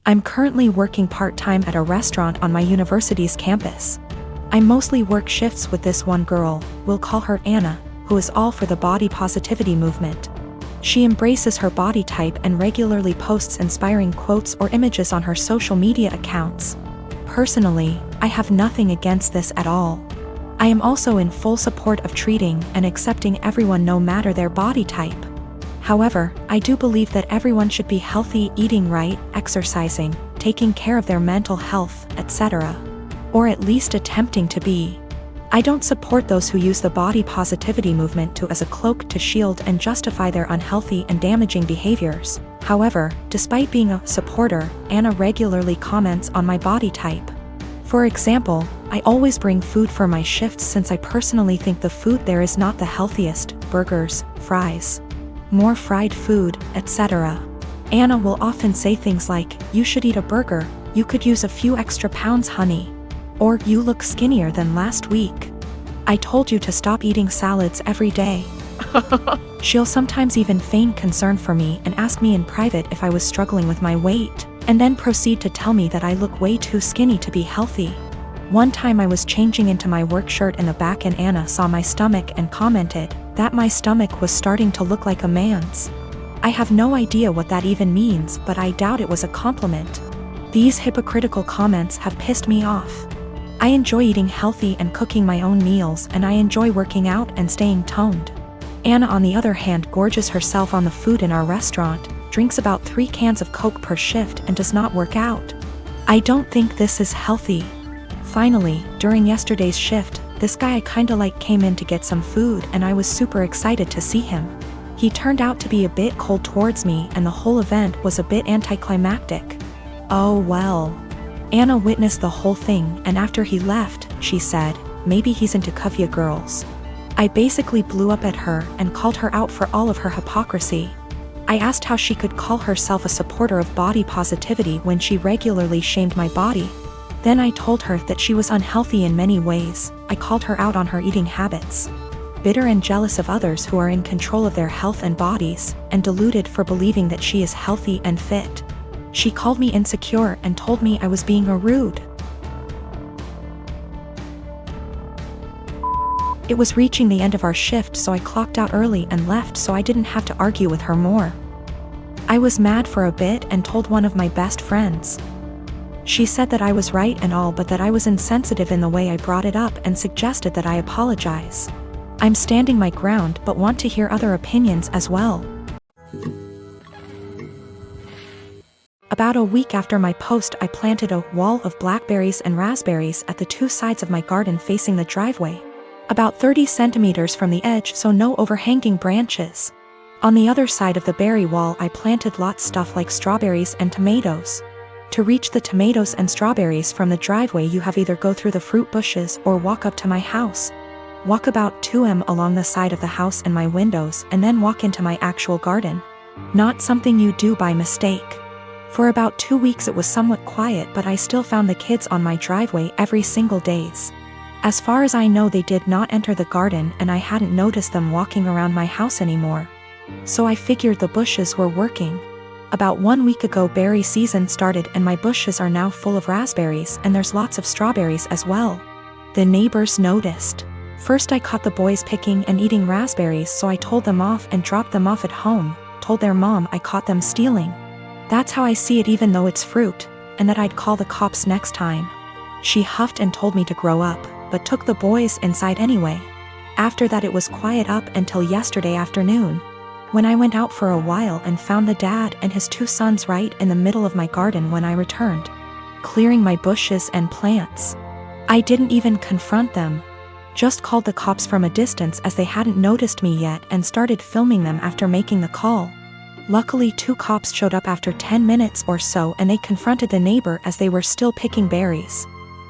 I'm currently working part-time at a restaurant on my university's campus. I mostly work shifts with this one girl, we'll call her Anna, who is all for the body positivity movement. She embraces her body type and regularly posts inspiring quotes or images on her social media accounts. Personally, I have nothing against this at all. I am also in full support of treating and accepting everyone no matter their body type. However, I do believe that everyone should be healthy, eating right, exercising, taking care of their mental health, etc. Or at least attempting to be. I don't support those who use the body positivity movement as a cloak to shield and justify their unhealthy and damaging behaviors. However, despite being a supporter, Anna regularly comments on my body type. For example, I always bring food for my shifts since I personally think the food there is not the healthiest: burgers, fries, more fried food, etc. Anna will often say things like, "You should eat a burger, you could use a few extra pounds, honey." Or, "You look skinnier than last week. I told you to stop eating salads every day." She'll sometimes even feign concern for me and ask me in private if I was struggling with my weight, and then proceed to tell me that I look way too skinny to be healthy. One time I was changing into my work shirt in the back and Anna saw my stomach and commented that my stomach was starting to look like a man's. I have no idea what that even means, but I doubt it was a compliment. These hypocritical comments have pissed me off. I enjoy eating healthy and cooking my own meals, and I enjoy working out and staying toned. Anna, on the other hand, gorges herself on the food in our restaurant, drinks about 3 cans of Coke per shift, and does not work out. I don't think this is healthy. Finally, during yesterday's shift, this guy I kinda like came in to get some food, and I was super excited to see him. He turned out to be a bit cold towards me, and the whole event was a bit anticlimactic. Oh well. Anna witnessed the whole thing, and after he left, she said, "Maybe he's into Kuvya girls." I basically blew up at her and called her out for all of her hypocrisy. I asked how she could call herself a supporter of body positivity when she regularly shamed my body. Then I told her that she was unhealthy in many ways. I called her out on her eating habits. Bitter and jealous of others who are in control of their health and bodies, and deluded for believing that she is healthy and fit. She called me insecure and told me I was being rude. It was reaching the end of our shift, so I clocked out early and left so I didn't have to argue with her more. I was mad for a bit and told one of my best friends. She said that I was right and all, but that I was insensitive in the way I brought it up and suggested that I apologize. I'm standing my ground but want to hear other opinions as well. About a week after my post, I planted a wall of blackberries and raspberries at the 2 sides of my garden facing the driveway. About 30 centimeters from the edge, so no overhanging branches. On the other side of the berry wall I planted lots stuff like strawberries and tomatoes. To reach the tomatoes and strawberries from the driveway you have either go through the fruit bushes or walk up to my house. Walk about 2 m along the side of the house and my windows, and then walk into my actual garden. Not something you do by mistake. For about 2 weeks it was somewhat quiet, but I still found the kids on my driveway every single days. As far as I know, they did not enter the garden, and I hadn't noticed them walking around my house anymore. So I figured the bushes were working. About 1 week ago berry season started, and my bushes are now full of raspberries, and there's lots of strawberries as well. The neighbors noticed. First I caught the boys picking and eating raspberries, so I told them off and dropped them off at home, told their mom I caught them stealing. That's how I see it, even though it's fruit, and that I'd call the cops next time. She huffed and told me to grow up, but took the boys inside anyway. After that it was quiet up until yesterday afternoon, when I went out for a while and found the dad and his 2 sons right in the middle of my garden when I returned, clearing my bushes and plants. I didn't even confront them. Just called the cops from a distance as they hadn't noticed me yet, and started filming them after making the call. Luckily 2 cops showed up after 10 minutes or so, and they confronted the neighbor as they were still picking berries.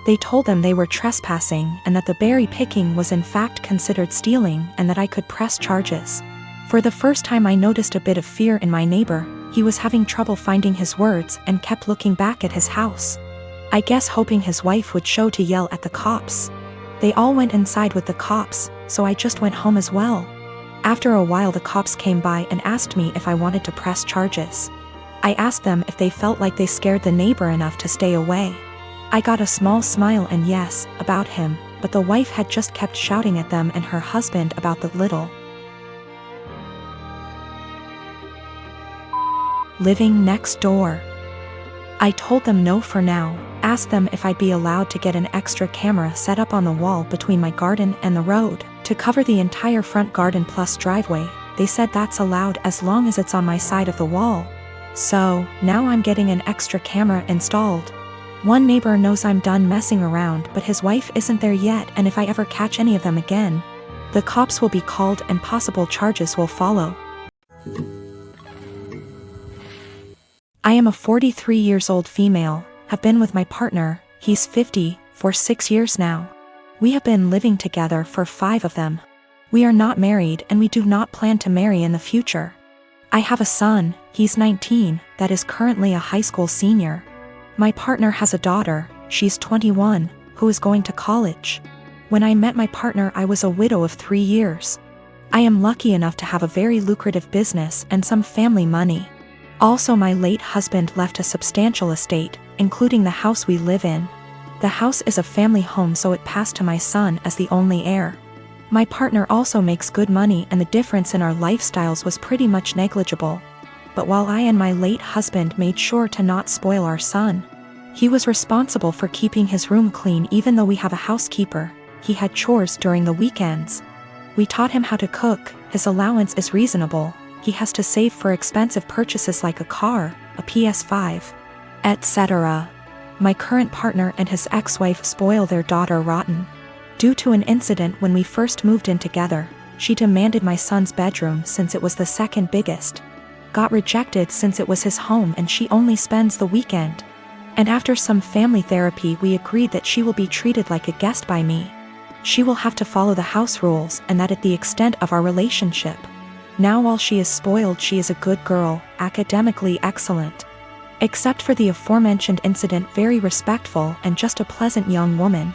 They told them they were trespassing and that the berry picking was in fact considered stealing, and that I could press charges. For the first time I noticed a bit of fear in my neighbor. He was having trouble finding his words and kept looking back at his house. I guess hoping his wife would show to yell at the cops. They all went inside with the cops, so I just went home as well. After a while the cops came by and asked me if I wanted to press charges. I asked them if they felt like they scared the neighbor enough to stay away. I got a small smile and yes, about him, but the wife had just kept shouting at them and her husband about the little. Living next door. I told them no for now, asked them if I'd be allowed to get an extra camera set up on the wall between my garden and the road, to cover the entire front garden plus driveway. They said that's allowed as long as it's on my side of the wall. So, now I'm getting an extra camera installed. One neighbor knows I'm done messing around, but his wife isn't there yet, and if I ever catch any of them again, the cops will be called and possible charges will follow. I am a 43 years old female, have been with my partner, he's 50, for 6 years now. We have been living together for 5 of them. We are not married and we do not plan to marry in the future. I have a son, he's 19, that is currently a high school senior. My partner has a daughter, she's 21, who is going to college. When I met my partner, I was a widow of 3 years. I am lucky enough to have a very lucrative business and some family money. Also, my late husband left a substantial estate, including the house we live in. The house is a family home, so it passed to my son as the only heir. My partner also makes good money and the difference in our lifestyles was pretty much negligible. But while I and my late husband made sure to not spoil our son, he was responsible for keeping his room clean. Even though we have a housekeeper, he had chores during the weekends. We taught him how to cook, his allowance is reasonable. He has to save for expensive purchases like a car, a PS5, etc. My current partner and his ex-wife spoil their daughter rotten. Due to an incident when we first moved in together, she demanded my son's bedroom since it was the second biggest. Got rejected since it was his home and she only spends the weekend. And after some family therapy, we agreed that she will be treated like a guest by me. She will have to follow the house rules and that at the extent of our relationship. Now while she is spoiled, she is a good girl, academically excellent. Except for the aforementioned incident, very respectful and just a pleasant young woman.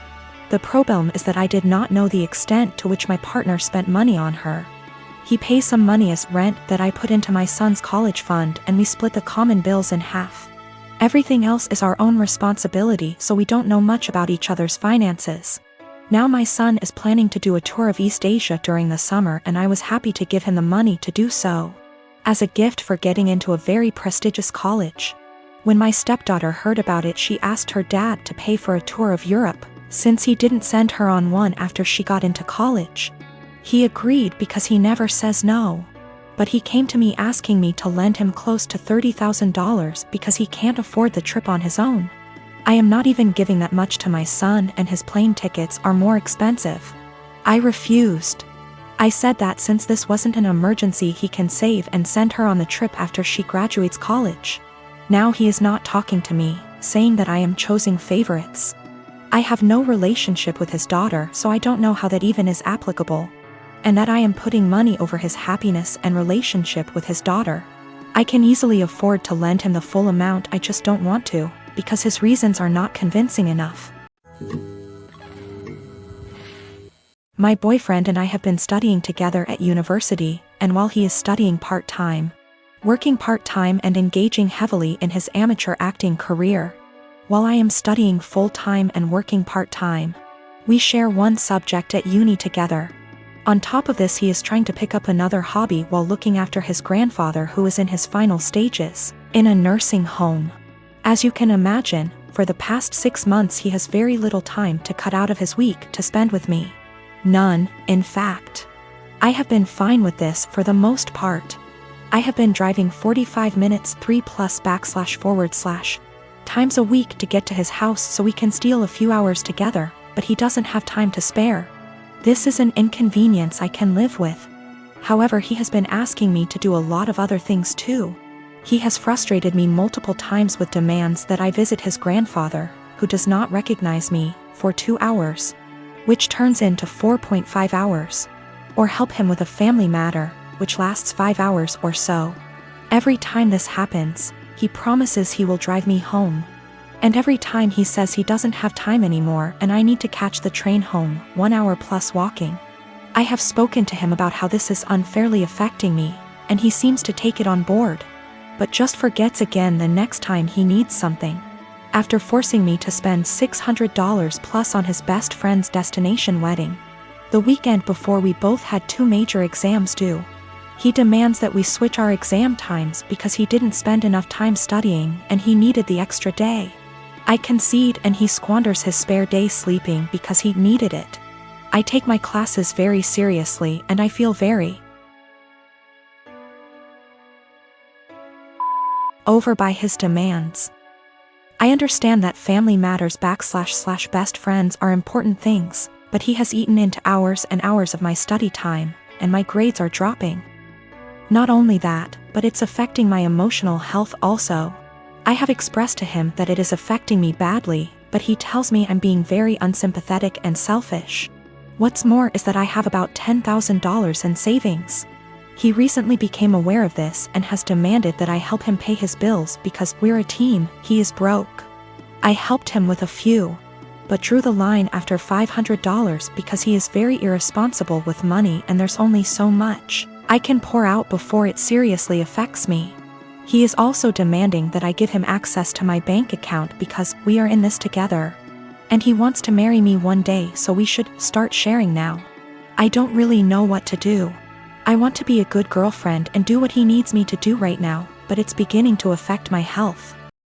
The problem is that I did not know the extent to which my partner spent money on her. He pays some money as rent that I put into my son's college fund and we split the common bills in half. Everything else is our own responsibility, so we don't know much about each other's finances. Now my son is planning to do a tour of East Asia during the summer and I was happy to give him the money to do so, as a gift for getting into a very prestigious college. When my stepdaughter heard about it, she asked her dad to pay for a tour of Europe, since he didn't send her on one after she got into college. He agreed because he never says no. But he came to me asking me to lend him close to $30,000 because he can't afford the trip on his own. I am not even giving that much to my son and his plane tickets are more expensive. I refused. I said that since this wasn't an emergency, he can save and send her on the trip after she graduates college. Now he is not talking to me, saying that I am choosing favorites. I have no relationship with his daughter, so I don't know how that even is applicable. And that I am putting money over his happiness and relationship with his daughter. I can easily afford to lend him the full amount, I just don't want to, because his reasons are not convincing enough. My boyfriend and I have been studying together at university, and while he is studying part-time, working part-time and engaging heavily in his amateur acting career, while I am studying full-time and working part-time, we share one subject at uni together. On top of this, he is trying to pick up another hobby while looking after his grandfather, who is in his final stages, in a nursing home. As you can imagine, for the past 6 months he has very little time to cut out of his week to spend with me. None, in fact. I have been fine with this for the most part. I have been driving 45 minutes 3+// times a week to get to his house so we can steal a few hours together, but he doesn't have time to spare. This is an inconvenience I can live with. However, he has been asking me to do a lot of other things too. He has frustrated me multiple times with demands that I visit his grandfather, who does not recognize me, for 2 hours, which turns into 4.5 hours, or help him with a family matter, which lasts 5 hours or so. Every time this happens, he promises he will drive me home. And every time he says he doesn't have time anymore and I need to catch the train home, 1 hour plus walking. I have spoken to him about how this is unfairly affecting me, and he seems to take it on board. but just forgets again the next time he needs something. After forcing me to spend $600 plus on his best friend's destination wedding, the weekend before we both had 2 major exams due, he demands that we switch our exam times because he didn't spend enough time studying and he needed the extra day. I concede and he squanders his spare day sleeping because he needed it. I take my classes very seriously and I feel very over by his demands. I understand that family matters / best friends are important things, but he has eaten into hours and hours of my study time, and my grades are dropping. Not only that, but it's affecting my emotional health also. I have expressed to him that it is affecting me badly, but he tells me I'm being very unsympathetic and selfish. What's more is that I have about $10,000 in savings. He recently became aware of this and has demanded that I help him pay his bills because we're a team. He is broke. I helped him with a few, but drew the line after $500 because he is very irresponsible with money and there's only so much I can pour out before it seriously affects me. He is also demanding that I give him access to my bank account because we are in this together. And he wants to marry me one day, so we should start sharing now. I don't really know what to do. I want to be a good girlfriend and do what he needs me to do right now, but it's beginning to affect my health.